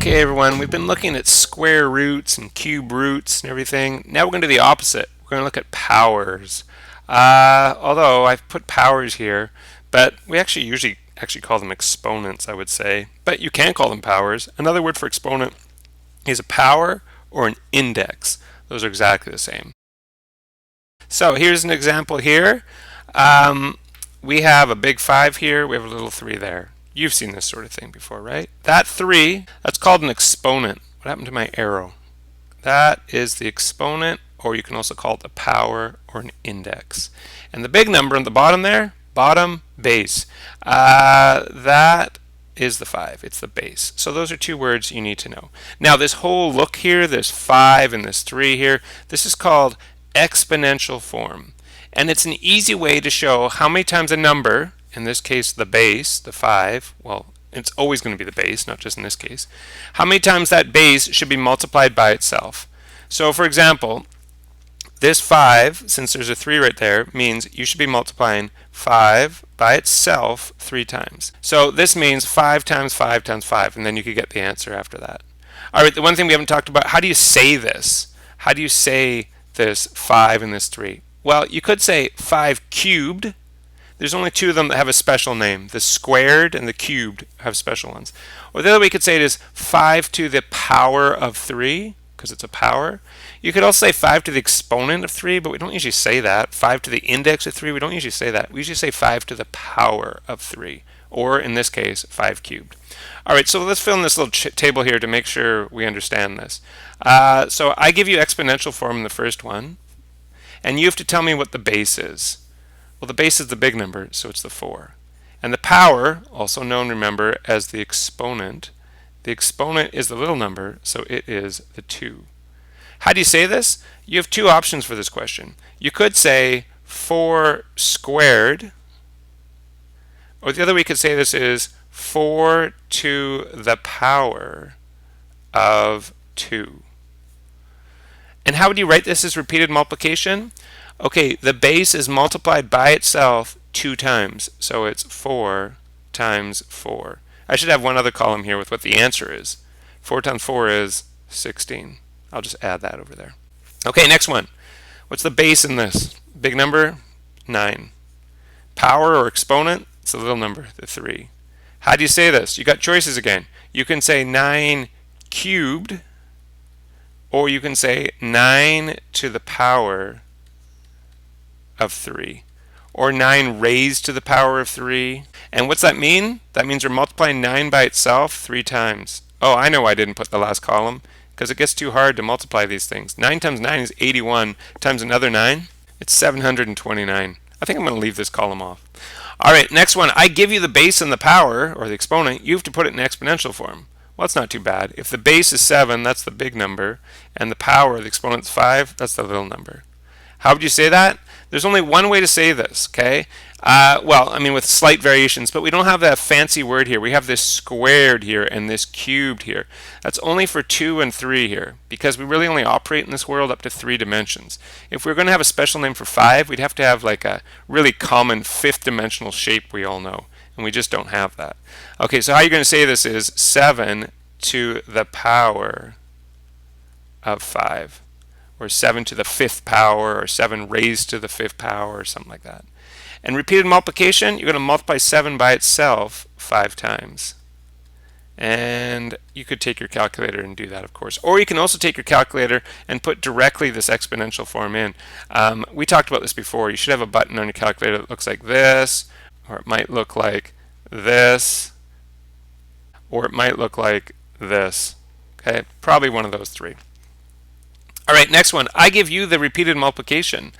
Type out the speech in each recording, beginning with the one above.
Okay everyone, we've been looking at square roots and cube roots and everything. Now we're going to do the opposite. We're going to look at powers. Although I've put powers here, but we usually call them exponents, I would say. But you can call them powers. Another word for exponent is a power or an index. Those are exactly the same. So here's an example here. We have a big 5 here, we have a little 3 there. You've seen this sort of thing before, right? That 3, that's called an exponent. What happened to my arrow? That is the exponent, or you can also call it a power or an index. And the big number on the bottom there, bottom base, that is the 5. It's the base. So those are two words you need to know. Now this whole look here, this 5 and this 3 here, this is called exponential form. And it's an easy way to show how many times a number, in this case the base, the 5, well, it's always going to be the base, not just in this case, how many times that base should be multiplied by itself. So for example, this 5, since there's a 3 right there, means you should be multiplying 5 by itself 3 times. So this means 5 times 5 times 5, and then you could get the answer after that. All right, the one thing we haven't talked about, how do you say this? How do you say this 5 and this 3? Well, you could say 5 cubed. There's only two of them that have a special name. The squared and the cubed have special ones. Or the other way you could say it is 5 to the power of 3, because it's a power. You could also say 5 to the exponent of 3, but we don't usually say that. 5 to the index of 3, we don't usually say that. We usually say 5 to the power of 3, or in this case, 5 cubed. All right, so let's fill in this little table here to make sure we understand this. So I give you exponential form in the first one, and you have to tell me what the base is. Well, the base is the big number, so it's the 4. And the power, also known, remember, as the exponent is the little number, so it is the 2. How do you say this? You have two options for this question. You could say 4 squared, or the other way you could say this is 4 to the power of 2. And how would you write this as repeated multiplication? Okay, the base is multiplied by itself 2 times, so it's 4 times 4. I should have one other column here with what the answer is. 4 times 4 is 16. I'll just add that over there. Okay, next one. What's the base in this? Big number, 9. Power or exponent, it's a little number, the 3. How do you say this? You got choices again. You can say 9 cubed, or you can say 9 to the power of 3, or 9 raised to the power of 3. And what's that mean? That means we're multiplying 9 by itself 3 times. Oh, I know why I didn't put the last column, because it gets too hard to multiply these things. 9 times 9 is 81, times another 9, it's 729. I think I'm going to leave this column off. All right, next one. I give you the base and the power, or the exponent. You have to put it in exponential form. Well, that's not too bad. If the base is 7, that's the big number, and the power, the exponent, is 5, that's the little number. How would you say that? There's only one way to say this, okay? Well, I mean, with slight variations, but we don't have that fancy word here. We have this squared here and this cubed here. That's only for 2 and 3 here, because we really only operate in this world up to 3 dimensions. If we're going to have a special name for 5, we'd have to have like a really common 5th dimensional shape we all know, and we just don't have that. Okay, so how you're going to say this is 7 to the power of 5. Or 7 to the 5th power, or 7 raised to the 5th power, or something like that. And repeated multiplication, you're going to multiply 7 by itself 5 times. And you could take your calculator and do that, of course. Or you can also take your calculator and put directly this exponential form in. We talked about this before. You should have a button on your calculator that looks like this, or it might look like this, or it might look like this. Okay, probably one of those 3. All right, next one. I give you the repeated multiplication.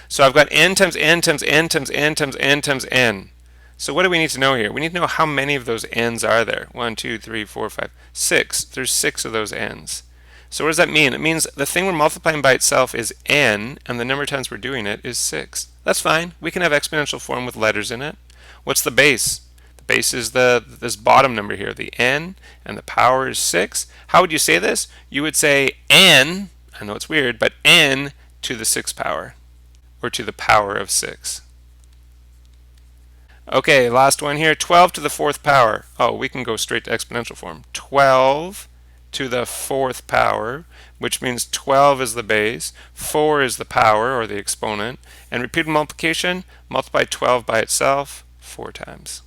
So I've got n times n times n times n times n times n. So what do we need to know here? We need to know how many of those n's are there. 1, 2, 3, 4, 5, 6. There's 6 of those n's. So what does that mean? It means the thing we're multiplying by itself is n, and the number of times we're doing it is 6. That's fine. We can have exponential form with letters in it. What's the base? The base is this bottom number here, the n, and the power is 6. How would you say this? You would say n, I know it's weird, but n to the 6th power, or to the power of 6. Okay, last one here, 12 to the 4th power. Oh, we can go straight to exponential form. 12 to the 4th power, which means 12 is the base, 4 is the power or the exponent, and repeated multiplication, multiply 12 by itself 4 times.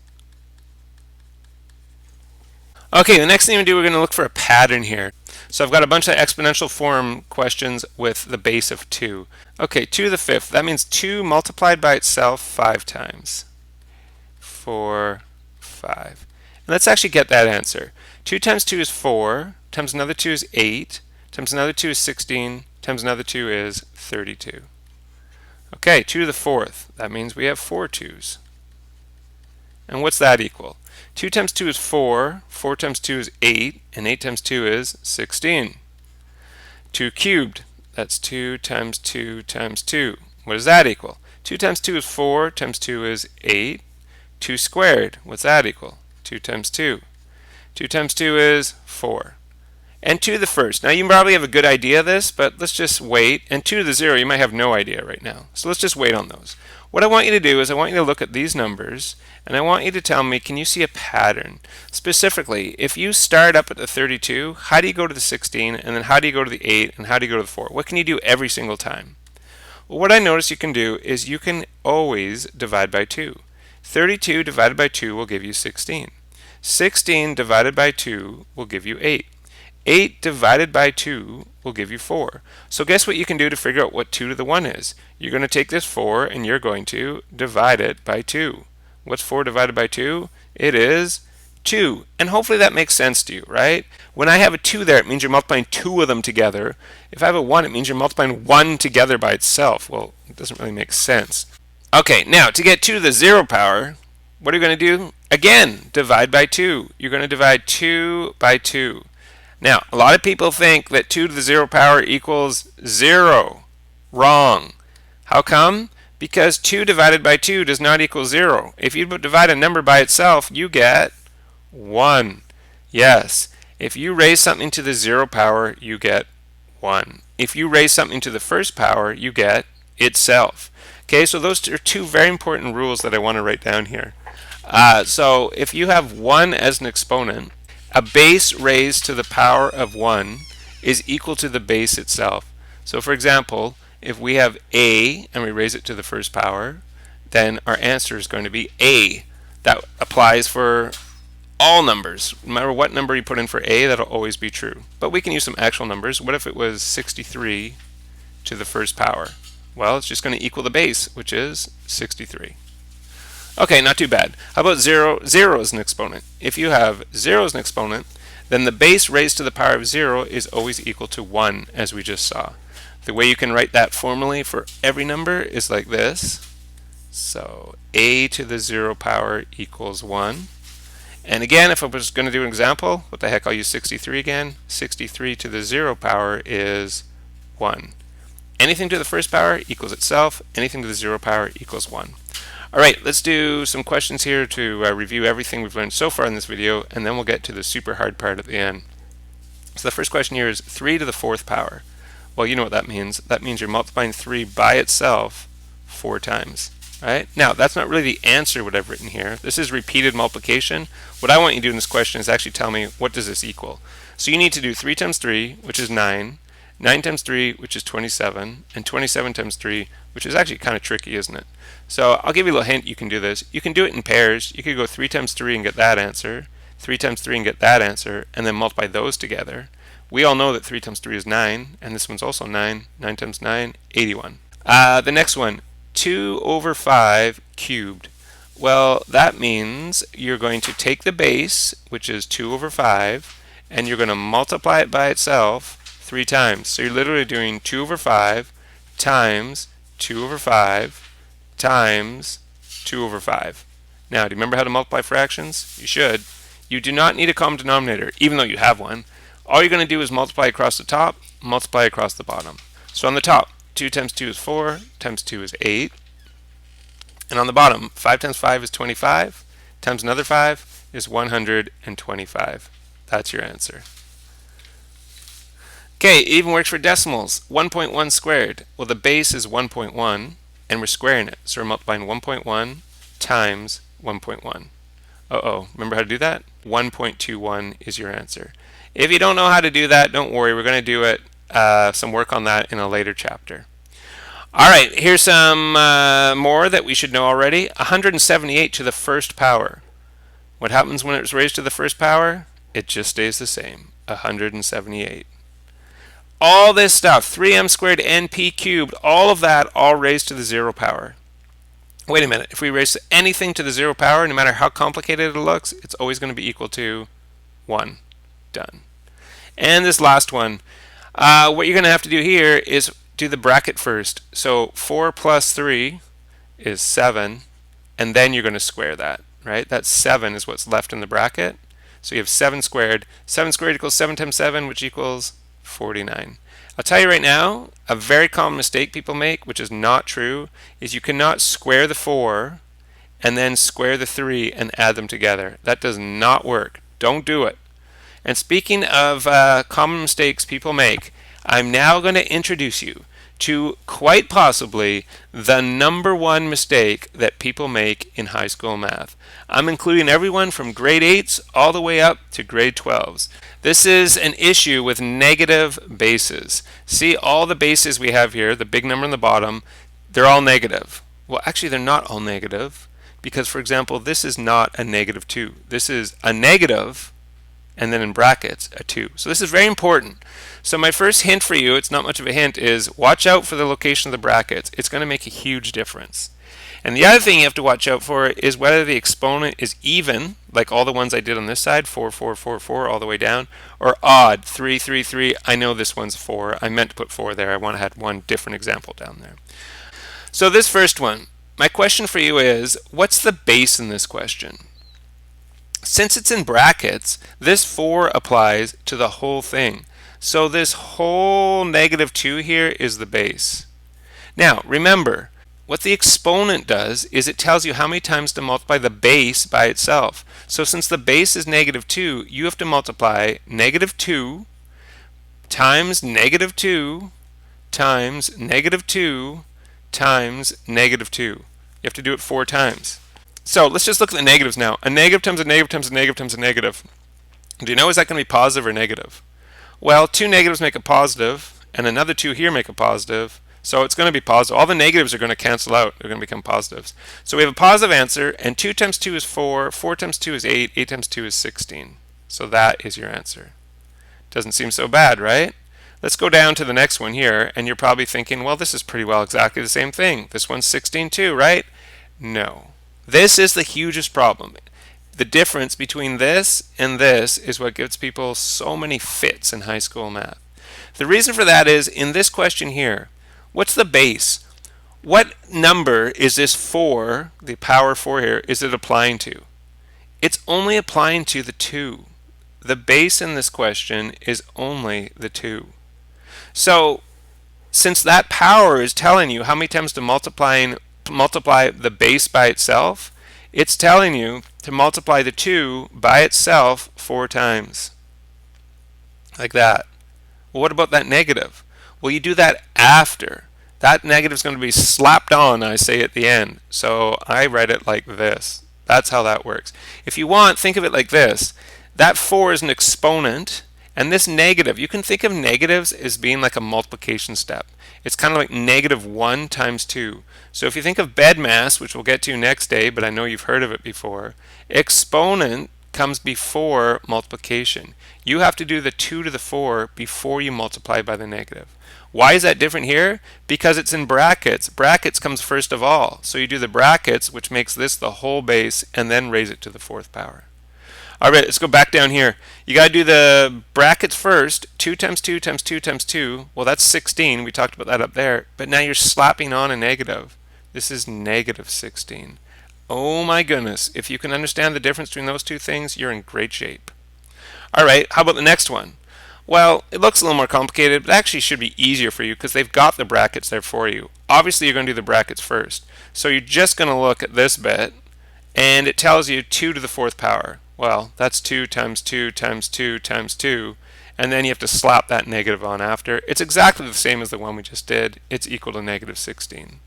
Okay, the next thing we do, we're going to look for a pattern here. So I've got a bunch of exponential form questions with the base of 2. Okay, 2 to the 5th, that means 2 multiplied by itself 5 times. 4, 5. And let's actually get that answer. 2 times 2 is 4, times another 2 is 8, times another 2 is 16, times another 2 is 32. Okay, 2 to the 4th, that means we have 4 2's. And what's that equal? 2 times 2 is 4, 4 times 2 is 8, and 8 times 2 is 16. 2 cubed, that's 2 times 2 times 2. What does that equal? 2 times 2 is 4, times 2 is 8. 2 squared, what's that equal? 2 times 2. 2 times 2 is 4. And 2 to the 1st. Now you probably have a good idea of this, but let's just wait. And 2 to the 0, you might have no idea right now. So let's just wait on those. What I want you to do is I want you to look at these numbers, and I want you to tell me, can you see a pattern? Specifically, if you start up at the 32, how do you go to the 16, and then how do you go to the 8, and how do you go to the 4? What can you do every single time? Well, what I notice you can do is you can always divide by 2. 32 divided by 2 will give you 16. 16 divided by 2 will give you 8. 8 divided by 2 will give you 4. So guess what you can do to figure out what 2 to the 1 is? You're going to take this 4 and you're going to divide it by 2. What's 4 divided by 2? It is 2. And hopefully that makes sense to you, right? When I have a 2 there, it means you're multiplying 2 of them together. If I have a 1, it means you're multiplying 1 together by itself. Well, it doesn't really make sense. Okay, now to get 2 to the 0 power, what are you going to do? Again, divide by 2. You're going to divide 2 by 2. Now, a lot of people think that 2 to the 0 power equals 0. Wrong. How come? Because 2 divided by 2 does not equal 0. If you divide a number by itself, you get 1. Yes, if you raise something to the 0 power, you get 1. If you raise something to the first power, you get itself. Okay, so those are two very important rules that I want to write down here. So if you have 1 as an exponent, a base raised to the power of 1 is equal to the base itself. So for example, if we have a and we raise it to the first power, then our answer is going to be a. That applies for all numbers. No matter what number you put in for a, that'll always be true. But we can use some actual numbers. What if it was 63 to the first power? Well, it's just going to equal the base, which is 63. Okay, not too bad. How about 0? 0 as an exponent. If you have 0 as an exponent, then the base raised to the power of 0 is always equal to 1, as we just saw. The way you can write that formally for every number is like this. So a to the 0 power equals 1. And again, if I was going to do an example, what the heck, I'll use 63 again. 63 to the 0 power is 1. Anything to the first power equals itself. Anything to the 0 power equals 1. All right, let's do some questions here to review everything we've learned so far in this video, and then we'll get to the super hard part at the end. So the first question here is 3 to the 4th power. Well, you know what that means. That means you're multiplying 3 by itself 4 times. Right? Now, that's not really the answer what I've written here. This is repeated multiplication. What I want you to do in this question is actually tell me, what does this equal? So you need to do 3 times 3, which is 9, 9 times 3, which is 27, and 27 times 3, which is actually kind of tricky, isn't it? So I'll give you a little hint. You can do this. You can do it in pairs. You could go 3 times 3 and get that answer, 3 times 3 and get that answer, and then multiply those together. We all know that 3 times 3 is 9, and this one's also 9. 9 times 9, 81. The next one, 2 over 5 cubed. Well, that means you're going to take the base, which is 2 over 5, and you're going to multiply it by itself 3 times. So you're literally doing 2 over 5 times 2 over 5 times 2 over 5. Now, do you remember how to multiply fractions? You should. You do not need a common denominator, even though you have one. All you're going to do is multiply across the top, multiply across the bottom. So on the top, 2 times 2 is 4, times 2 is 8. And on the bottom, 5 times 5 is 25, times another 5 is 125. That's your answer. Okay, it even works for decimals. 1.1 squared. Well, the base is 1.1, and we're squaring it. So we're multiplying 1.1 times 1.1. Uh-oh, remember how to do that? 1.21 is your answer. If you don't know how to do that, don't worry. We're going to do it some work on that in a later chapter. All right, here's some more that we should know already. 178 to the first power. What happens when it's raised to the first power? It just stays the same, 178. All this stuff, 3m squared np cubed, all of that all raised to the 0 power. Wait a minute, if we raise anything to the 0 power, no matter how complicated it looks, it's always going to be equal to 1. Done. And this last one, what you're going to have to do here is do the bracket first. So 4 plus 3 is 7, and then you're going to square that, right? That 7 is what's left in the bracket. So you have 7 squared. 7 squared equals 7 times 7, which equals 49. I'll tell you right now, a very common mistake people make, which is not true, is you cannot square the 4 and then square the 3 and add them together. That does not work. Don't do it. And speaking of common mistakes people make, I'm now going to introduce you to quite possibly the #1 mistake that people make in high school math. I'm including everyone from grade 8s all the way up to grade 12s. This is an issue with negative bases. See all the bases we have here, the big number on the bottom, they're all negative. Well, actually they're not all negative because, for example, this is not a -2. This is a negative and then in brackets a 2. So this is very important. So my first hint for you, it's not much of a hint, is watch out for the location of the brackets. It's going to make a huge difference. And the other thing you have to watch out for is whether the exponent is even, like all the ones I did on this side, 4, 4, 4, 4, all the way down, or odd, 3, 3, 3. I know this one's 4. I meant to put 4 there. I want to have one different example down there. So this first one, my question for you is, what's the base in this question? Since it's in brackets, this 4 applies to the whole thing. So this whole -2 here is the base. Now, remember, what the exponent does is it tells you how many times to multiply the base by itself. So since the base is -2, you have to multiply -2 times -2 times -2 times -2. You have to do it 4 times. So let's just look at the negatives now. A negative times a negative times a negative times a negative. Do you know, is that going to be positive or negative? Well, 2 negatives make a positive, and another 2 here make a positive. So it's going to be positive. All the negatives are going to cancel out. They're going to become positives. So we have a positive answer, and 2 times 2 is 4, 4 times 2 is 8, 8 times 2 is 16. So that is your answer. Doesn't seem so bad, right? Let's go down to the next one here, and you're probably thinking, well, this is pretty well exactly the same thing. This one's 16 too, right? No. This is the hugest problem. The difference between this and this is what gives people so many fits in high school math. The reason for that is, in this question here, what's the base? What number is this 4, the power 4 here, is it applying to? It's only applying to the 2. The base in this question is only the 2. So, since that power is telling you how many times to multiply the base by itself, it's telling you to multiply the 2 by itself 4 times. Like that. Well, what about that negative? Well, you do that after. That negative is going to be slapped on, I say, at the end. So I write it like this. That's how that works. If you want, think of it like this. That 4 is an exponent, and this negative, you can think of negatives as being like a multiplication step. It's kind of like -1 times 2. So if you think of BEDMAS, which we'll get to next day, but I know you've heard of it before, exponent comes before multiplication. You have to do the 2 to the 4 before you multiply by the negative. Why is that different here? Because it's in brackets. Brackets comes first of all. So you do the brackets, which makes this the whole base, and then raise it to the 4th power. All right, let's go back down here. You got to do the brackets first. 2 times 2 times 2 times 2. Well, that's 16. We talked about that up there. But now you're slapping on a negative. This is -16. Oh my goodness. If you can understand the difference between those two things, you're in great shape. All right, how about the next one? Well, it looks a little more complicated, but actually should be easier for you because they've got the brackets there for you. Obviously, you're going to do the brackets first. So you're just going to look at this bit, and it tells you 2 to the 4th power. Well, that's 2 times 2 times 2 times 2, and then you have to slap that negative on after. It's exactly the same as the one we just did. It's equal to -16.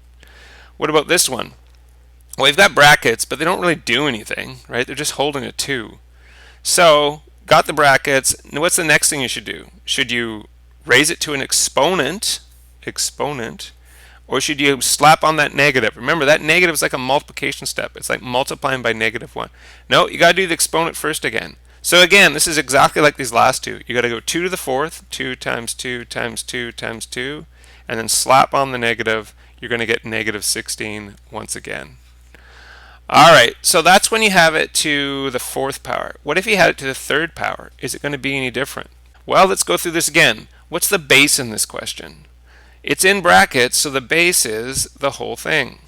What about this one? Well, we've got brackets, but they don't really do anything, right? They're just holding a 2. So, got the brackets. Now what's the next thing you should do? Should you raise it to an exponent, or should you slap on that negative? Remember, that negative is like a multiplication step. It's like multiplying by -1. No, you got to do the exponent first again. So again, this is exactly like these last two. You got to go 2 to the 4th, 2 times 2 times 2 times 2, and then slap on the negative. You're going to get -16 once again. All right, so that's when you have it to the 4th power. What if you had it to the 3rd power? Is it going to be any different? Well, let's go through this again. What's the base in this question? It's in brackets, so the base is the whole thing.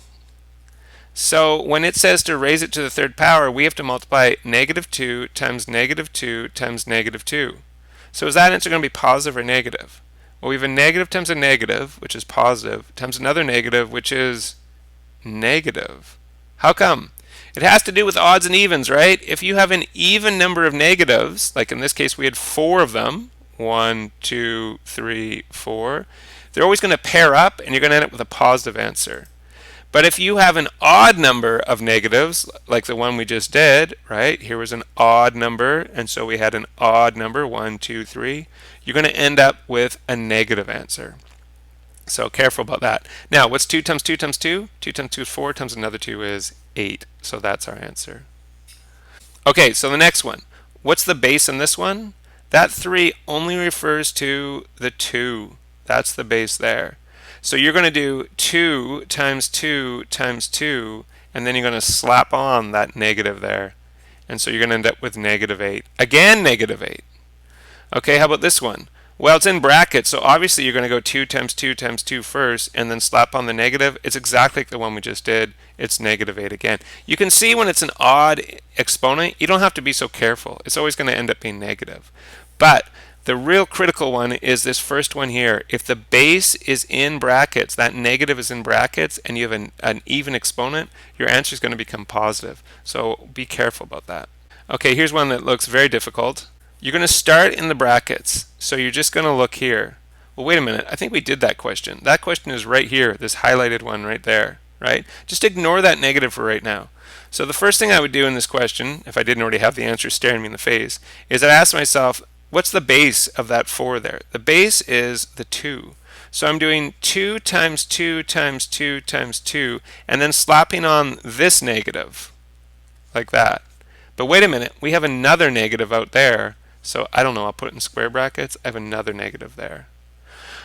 So when it says to raise it to the 3rd power, we have to multiply -2 times -2 times -2. So is that answer going to be positive or negative? Well, we have a negative times a negative, which is positive, times another negative, which is negative. How come? It has to do with odds and evens, right? If you have an even number of negatives, like in this case we had 4 of them, 1, 2, 3, 4, they're always going to pair up and you're going to end up with a positive answer. But if you have an odd number of negatives, like the one we just did, right? Here was an odd number, and so we had an odd number, 1, 2, 3. You're going to end up with a negative answer. So careful about that. Now, what's 2 times 2 times 2? 2 times 2 is 4, times another 2 is 8. So that's our answer. Okay, so the next one. What's the base in this one? That 3 only refers to the 2. That's the base there. So you're going to do 2 times 2 times 2, and then you're going to slap on that negative there. And so you're going to end up with -8. Again, -8. Okay, how about this one? Well, it's in brackets, so obviously you're going to go 2 times 2 times 2 first, and then slap on the negative. It's exactly like the one we just did. It's -8 again. You can see when it's an odd exponent, you don't have to be so careful. It's always going to end up being negative. But the real critical one is this first one here. If the base is in brackets, that negative is in brackets, and you have an even exponent, your answer is going to become positive. So be careful about that. Okay, here's one that looks very difficult. You're going to start in the brackets. So you're just going to look here. Well, wait a minute. I think we did that question. That question is right here, this highlighted one right there, right? Just ignore that negative for right now. So the first thing I would do in this question, if I didn't already have the answer staring me in the face, is I'd ask myself, what's the base of that 4 there? The base is the 2. So I'm doing 2 times 2 times 2 times 2, and then slapping on this negative, like that. But wait a minute, we have another negative out there. So I don't know, I'll put it in square brackets. I have another negative there.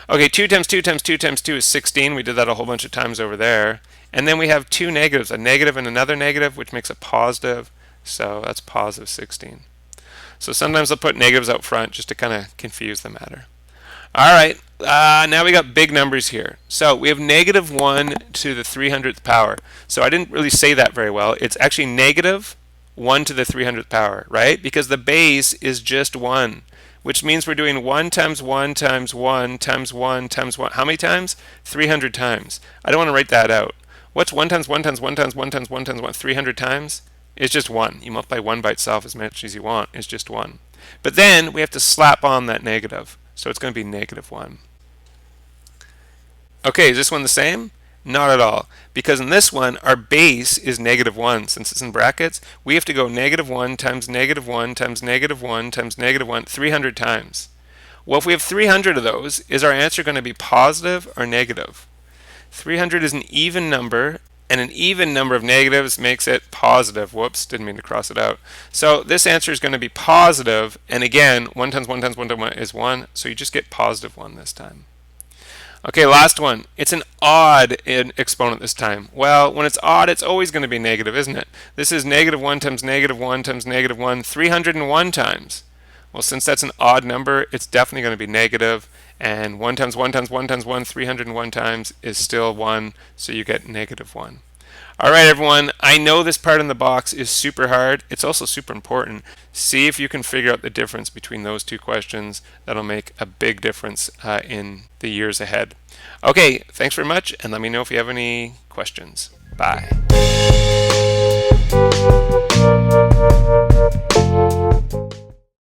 Okay, 2 times 2 times 2 times 2 is 16. We did that a whole bunch of times over there. And then we have 2 negatives, a negative and another negative, which makes a positive. So that's positive 16. So sometimes I'll put negatives out front just to kind of confuse the matter. All right, now we got big numbers here. So we have -1 to the 300th power. So I didn't really say that very well. It's actually -1 to the 300th power, right? Because the base is just 1, which means we're doing 1 times 1 times 1 times 1 times 1. How many times? 300 times. I don't want to write that out. What's 1 times 1 times 1 times 1 times 1 times 1? 300 times? It's just 1. You multiply 1 by itself as much as you want. It's just 1. But then we have to slap on that negative. So it's going to be -1. Okay, is this one the same? Not at all. Because in this one, our base is -1. Since it's in brackets, we have to go -1 times -1 times -1 times -1 300 times. Well, if we have 300 of those, is our answer going to be positive or negative? 300 is an even number, and an even number of negatives makes it positive. Whoops, didn't mean to cross it out. So this answer is going to be positive, and again, 1 times 1 times 1 times 1 is 1, so you just get +1 this time. Okay, last one. It's an odd exponent this time. Well, when it's odd, it's always going to be negative, isn't it? This is -1 times -1 times -1, 301 times. Well, since that's an odd number, it's definitely going to be negative, and 1 times 1 times 1 times 1, 301 times is still 1, so you get -1. All right, everyone, I know this part in the box is super hard. It's also super important. See if you can figure out the difference between those two questions. That'll make a big difference in the years ahead. Okay, thanks very much, and let me know if you have any questions. Bye.